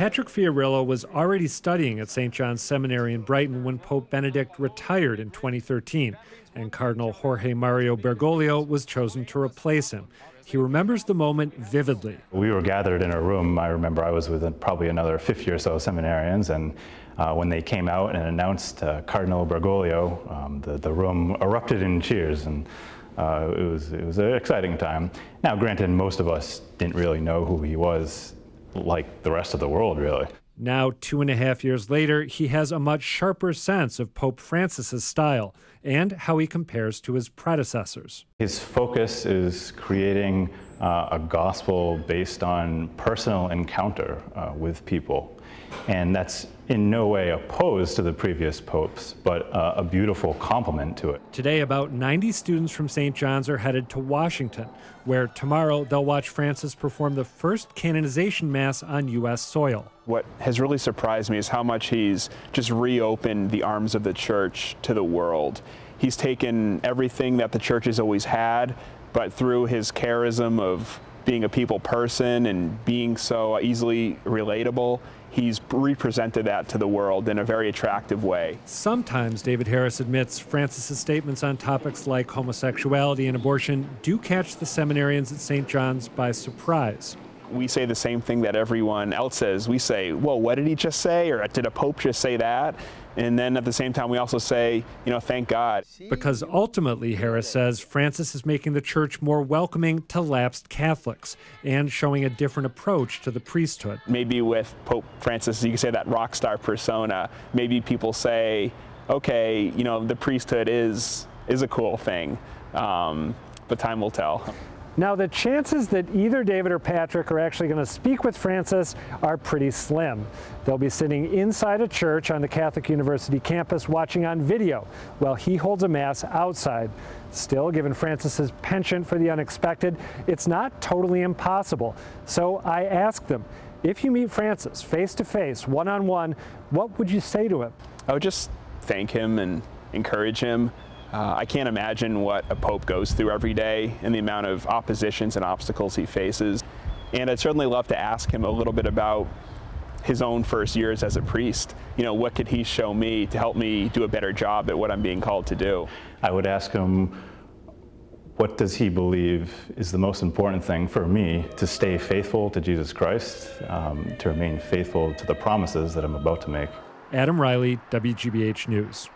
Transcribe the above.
Patrick Fiorillo was already studying at St. John's Seminary in Brighton when Pope Benedict retired in 2013, and Cardinal Jorge Mario Bergoglio was chosen to replace him. He remembers the moment vividly. We were gathered in a room. I remember I was with probably another 50 or so seminarians, and when they came out and announced Cardinal Bergoglio, the room erupted in cheers, and it was an exciting time. Now, granted, most of us didn't really know who he was, like the rest of the world, really. Now, 2.5 years later, he has a much sharper sense of Pope Francis's style and how he compares to his predecessors. His focus is creating a gospel based on personal encounter with people. And that's in no way opposed to the previous popes, but a beautiful complement to it. Today, about 90 students from St. John's are headed to Washington, where tomorrow they'll watch Francis perform the first canonization mass on U.S. soil. What has really surprised me is how much he's just reopened the arms of the church to the world. He's taken everything that the church has always had, but through his charism of being a people person and being so easily relatable, he's represented that to the world in a very attractive way. Sometimes, David Harris admits, Francis's statements on topics like homosexuality and abortion do catch the seminarians at St. John's by surprise. We say the same thing that everyone else says. We say, whoa, what did he just say? Or did a pope just say that? And then at the same time, we also say, thank God. Because ultimately, Harris says, Francis is making the church more welcoming to lapsed Catholics and showing a different approach to the priesthood. Maybe with Pope Francis, you can say that rock star persona. Maybe people say, okay, the priesthood is a cool thing, but time will tell. Now, the chances that either David or Patrick are actually going to speak with Francis are pretty slim. They'll be sitting inside a church on the Catholic University campus watching on video while he holds a mass outside. Still, given Francis's penchant for the unexpected, it's not totally impossible. So I asked them, if you meet Francis face to face, one-on-one, what would you say to him? I would just thank him and encourage him. I can't imagine what a pope goes through every day and the amount of oppositions and obstacles he faces. And I'd certainly love to ask him a little bit about his own first years as a priest. What could he show me to help me do a better job at what I'm being called to do? I would ask him, what does he believe is the most important thing for me to stay faithful to Jesus Christ, to remain faithful to the promises that I'm about to make? Adam Riley, WGBH News.